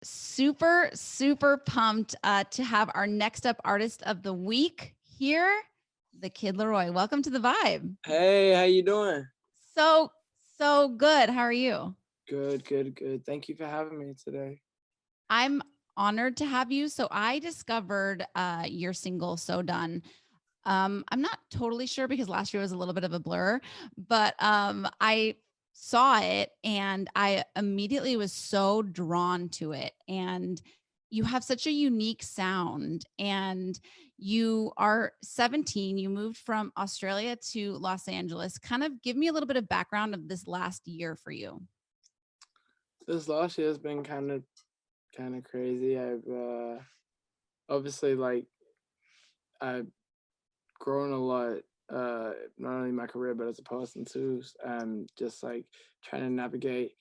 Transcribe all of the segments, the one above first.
super pumped to have our next up artist of the week here, the Kid Laroi. Welcome to the Vibe. Hey, how you doing? So, so good. How are you? Good, good, good. Thank you for having me today. I'm honored to have you. So I discovered your single "So Done." I'm not totally sure because last year was a little bit of a blur, but I saw it and I immediately was so drawn to it. And you have such a unique sound. And you are 17. You moved from Australia to Los Angeles. Kind of give me a little bit of background of this last year for you. This last year has been kind of crazy. I've obviously I've grown a lot, not only in my career but as a person too, and just like trying to navigate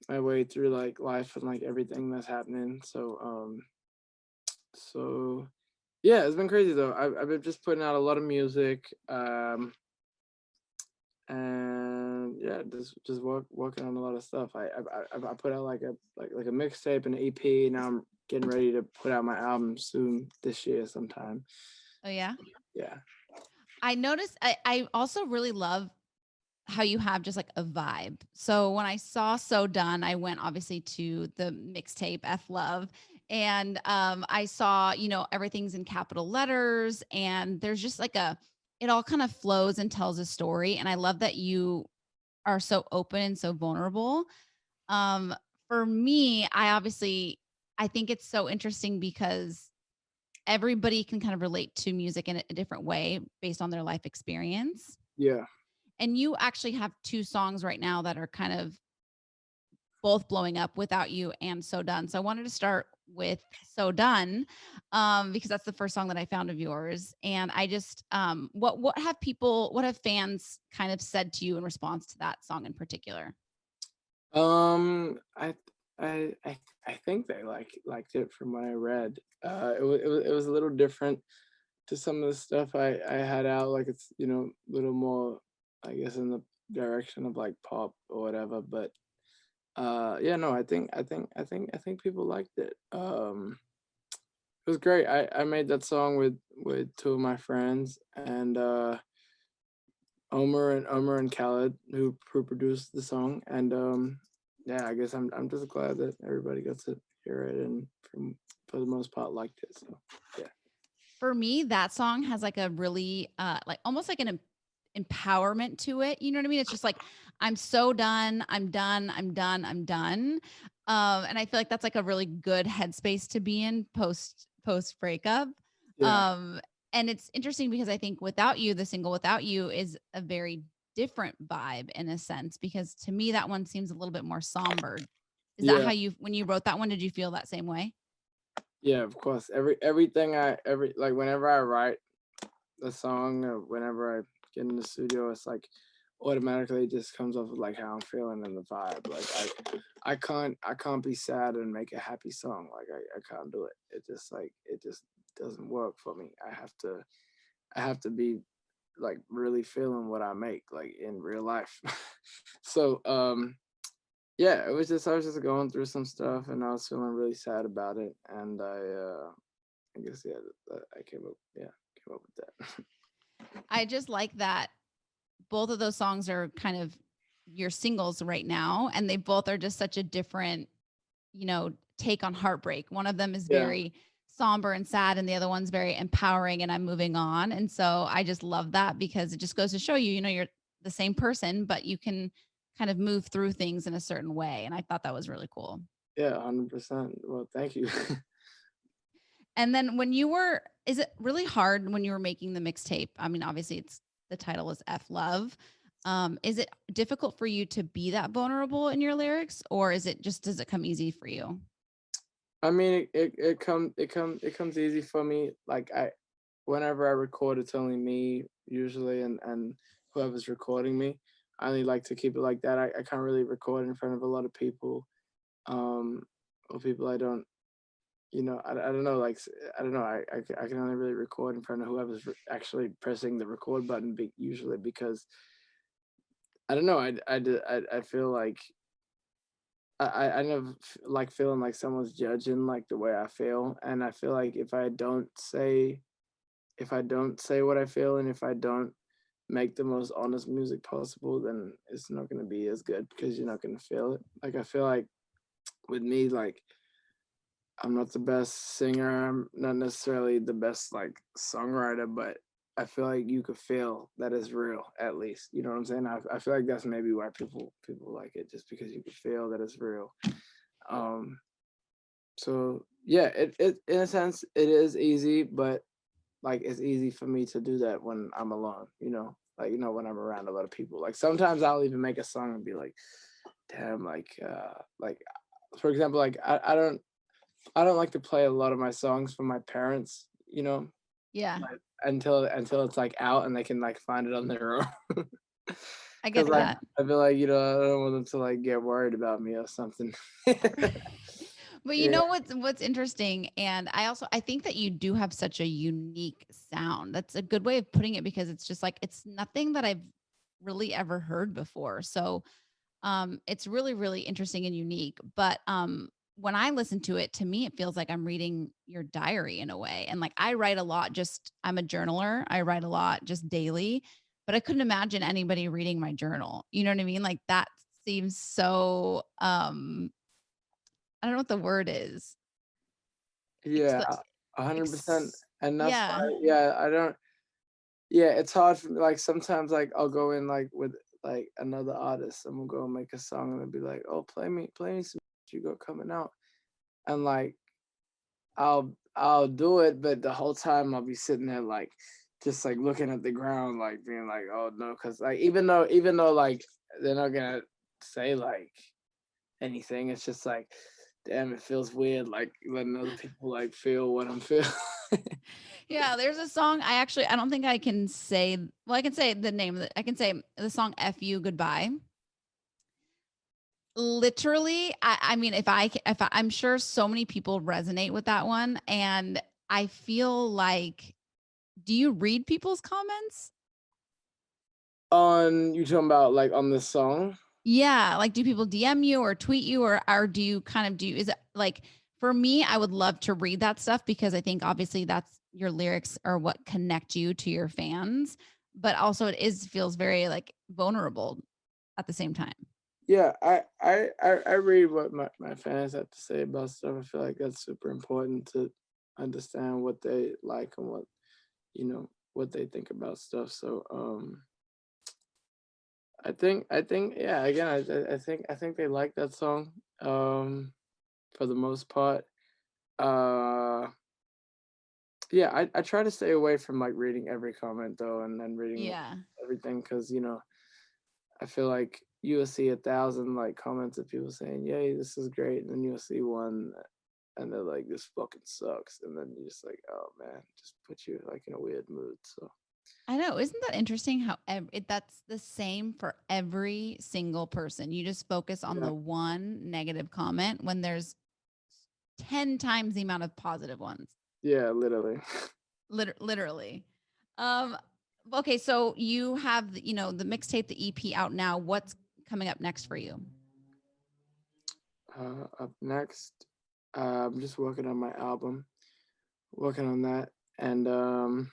my way through like life and like everything that's happening. So yeah, it's been crazy though. I've been just putting out a lot of music. And yeah, just working on a lot of stuff. I put out like a mixtape and an EP. Now I'm getting ready to put out my album soon this year sometime. Oh, yeah. Yeah, I noticed, I also really love how you have just like a vibe. So when I saw So Done, I went obviously to the mixtape F Love, and I saw, everything's in capital letters and there's just like it all kind of flows and tells a story. And I love that you are so open and so vulnerable. Um, for me, I think it's so interesting because everybody can kind of relate to music in a different way based on their life experience. yeah, And you actually have 2 songs right now that are kind of both blowing up, Without You and So Done. So I wanted to start with So Done, because that's the first song that I found of yours. And I just, what have fans kind of said to you in response to that song in particular? um, I I think they liked it from what I read. It was a little different to some of the stuff I had out. Like it's a little more, I guess, in the direction of like pop or whatever. But yeah, no, I think people liked it. It was great. I made that song with two of my friends, and Omer and Khaled, who produced the song. And yeah, I guess I'm just glad that everybody got to hear it, and for the most part liked it. So yeah. For me, that song has like a really like almost like an empowerment to it. You know what I mean? It's just like I'm so done. I'm done. I'm done. I'm done. And I feel like that's like a really good headspace to be in post breakup. Yeah. Um, and it's interesting because I think Without You, the single Without You, is a very different vibe in a sense because to me that one seems a little bit more somber. Is that Yeah. how you when you wrote that one? Did you feel that same way? Yeah, of course. Everything like whenever I write a song or whenever I get in the studio, it's like automatically it just comes off of like how I'm feeling and the vibe. Like I can't be sad and make a happy song. Like I can't do it. It just doesn't work for me. I have to be like really feeling what I make like in real life. So yeah, I was just going through some stuff and I was feeling really sad about it, and I guess yeah, I came up with that. I just like that both of those songs are kind of your singles right now, and they both are just such a different, take on heartbreak. One of them is Yeah, very somber and sad, and the other one's very empowering and I'm moving on. And so I just love that because it just goes to show you, you're the same person, but you can kind of move through things in a certain way. And I thought that was really cool. yeah, 100%. Well, thank you. And then is it really hard when you were making the mixtape? I mean, obviously the title is F Love. Is it difficult for you to be that vulnerable in your lyrics, or does it come easy for you? I mean, it comes easy for me. Like whenever I record, it's only me usually, and whoever's recording me. I only like to keep it like that. I can't really record in front of a lot of people, um, or people I don't. I don't know. Like I don't know. I can only really record in front of whoever's actually pressing the record button. Usually because I don't know. I feel like I never like feeling like someone's judging like the way I feel, and I feel like if I don't say what I feel, and if I don't make the most honest music possible, then it's not gonna be as good because you're not gonna feel it. Like I feel like with me, like I'm not the best singer. I'm not necessarily the best like songwriter, but I feel like you could feel that it's real at least. You know what I'm saying? I feel like that's maybe why people like it, just because you could feel that it's real. Um, so yeah, it in a sense it is easy, but like it's easy for me to do that when I'm alone, like when I'm around a lot of people. Like sometimes I'll even make a song and be like, damn, like for example, like I don't like to play a lot of my songs for my parents, Yeah, like, until it's like out and they can like find it on their own. I Cause get like that. I feel like, I don't want them to like get worried about me or something. But you Yeah. know what's interesting, and I think that you do have such a unique sound. That's a good way of putting it because it's just like it's nothing that I've really ever heard before. So it's really really interesting and unique. But when I listen to it, to me it feels like I'm reading your diary in a way. And like I write a lot, just I'm a journaler. I write a lot just daily, but I couldn't imagine anybody reading my journal. You know what I mean? Like that seems so I don't know what the word is. Yeah, Like 100%. And that's yeah. why, yeah, I don't, yeah, it's hard for me. Like sometimes like I'll go in like with like another artist and we'll go and make a song and they'll be like, oh, play me some you got coming out. And like I'll do it, but the whole time I'll be sitting there like just like looking at the ground, like being like, oh no, because like even though like they're not gonna say like anything, it's just like, damn, it feels weird like letting other people like feel what I'm feeling. Yeah, there's a song I don't think I can say well, I can say the name of it. I can say the song F You Goodbye. Literally, I mean, I'm sure so many people resonate with that one, and I feel like do you read people's comments? On you talking about like on the song? Yeah, like, do people DM you or tweet you or do you kind of do is it like for me, I would love to read that stuff because I think obviously that's your lyrics are what connect you to your fans, but also it is feels very like vulnerable at the same time. Yeah, I read what my fans have to say about stuff. I feel like that's super important to understand what they like and what they think about stuff. So I think yeah, again I think they like that song for the most part. Uh yeah, I try to stay away from like reading every comment though and then reading Yeah. everything because I feel like you'll see 1,000 like comments of people saying, "Yay, this is great," and then you'll see one, and they're like, "This fucking sucks," and then you're just like, "Oh man," just put you like in a weird mood. So I know. Isn't that interesting how that's the same for every single person? You just focus on yeah, the one negative comment when there's 10 times the amount of positive ones. yeah, literally. Literally. Um, okay, so you have the mixtape, the EP out now. What's coming up next for you? Up next, I'm just working on my album, working on that, and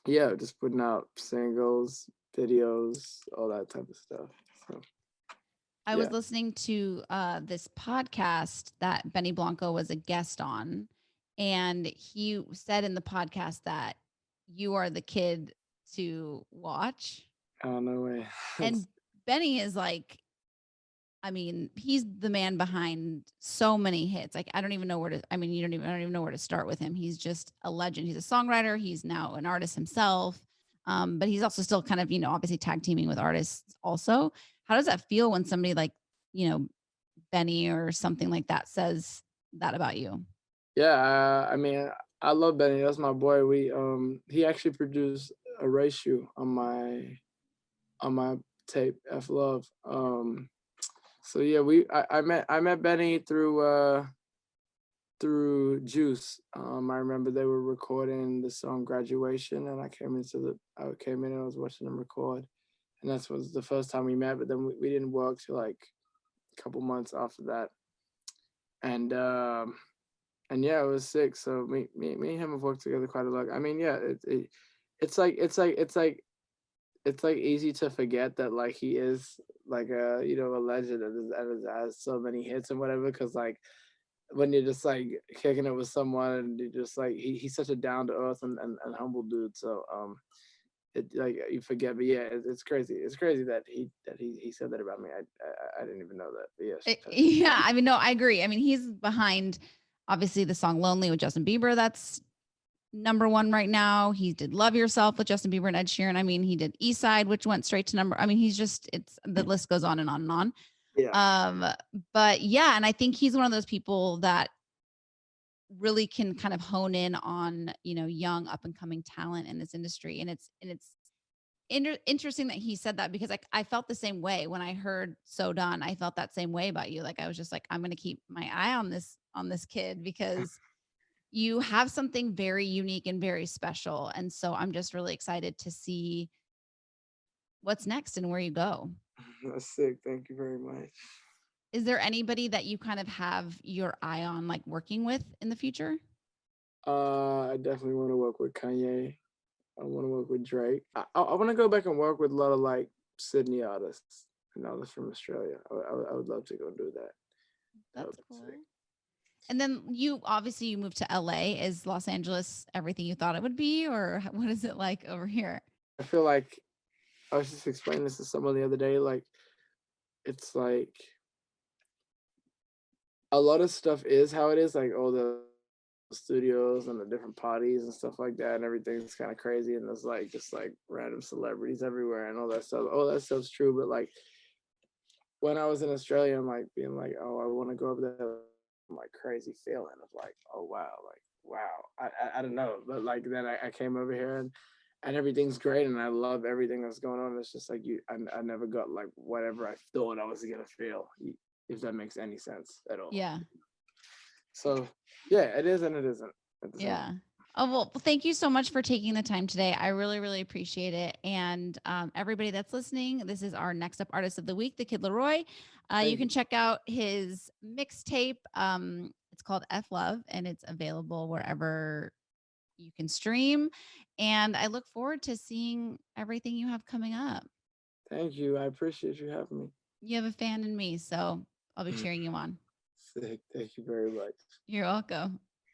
yeah, just putting out singles, videos, all that type of stuff. So I yeah, was listening to this podcast that Benny Blanco was a guest on, and he said in the podcast that you are the kid to watch. oh no way. And Benny is like, I mean, he's the man behind so many hits. Like, I don't even know where to, I mean, I don't even know where to start with him. He's just a legend. He's a songwriter. He's now an artist himself. But he's also still kind of, obviously tag teaming with artists also. How does that feel when somebody like, you know, Benny or something like that says that about you? Yeah, I mean, I love Benny. That's my boy. He actually produced a ratio on my tape F Love. So yeah, I met Benny through Juice. I remember they were recording the song Graduation, and I came in and I was watching them record, and that was the first time we met. But then we didn't work till like couple months after that, and yeah, it was sick. So me and him have worked together quite a lot. I mean, yeah, it's like easy to forget that like he is like a a legend has so many hits and whatever. Because like when you're just like kicking it with someone and you're just like he's such a down to earth and humble dude. So it like you forget, but yeah, it's crazy. It's crazy that he said that about me. I didn't even know that. But yeah, Yeah, I mean, no, I agree. I mean, he's behind obviously the song "Lonely" with Justin Bieber. That's number one right now. He did "Love Yourself" with Justin Bieber and Ed Sheeran. I mean, he did "East Side," which went straight to number. I mean, he's just it's the list goes on and on and on. yeah. But yeah, and I think he's one of those people that really can kind of hone in on young up and coming talent in this industry, and it's interesting that he said that because I felt the same way when I heard "So Done." I felt that same way about you. Like I was just like, I'm going to keep my eye on this kid because you have something very unique and very special. And so I'm just really excited to see what's next and where you go. That's sick. Thank you very much. Is there anybody that you kind of have your eye on, like working with in the future? I definitely want to work with Kanye. I want to work with Drake. I want to go back and work with a lot of like Sydney artists and artists from Australia. I would love to go do that. That would That's be cool. sick. And then you moved to LA. Is Los Angeles everything you thought it would be, or what is it like over here? I feel like I was just explaining this to someone the other day. Like it's like a lot of stuff is how it is. Like all the studios and the different parties and stuff like that, and everything's kind of crazy. And there's like just like random celebrities everywhere and all that stuff. All that stuff's true, but like when I was in Australia, I'm like being like, oh, I want to go over there. I'm like crazy feeling of like, oh wow, like wow. I don't know, but like then I came over here and everything's great and I love everything that's going on. It's just like I never got like whatever I thought I was gonna feel, if that makes any sense at all. Yeah. So yeah, it is and it isn't at the same Yeah. time. Oh, well, thank you so much for taking the time today. I really, really appreciate it. And everybody that's listening, this is our next up artist of the week, the Kid Laroi. You Thank can you. check out his mixtape. It's called F Love, and it's available wherever you can stream. And I look forward to seeing everything you have coming up. Thank you. I appreciate you having me. You have a fan in me, so I'll be cheering you on. Sick. Thank you very much. You're welcome.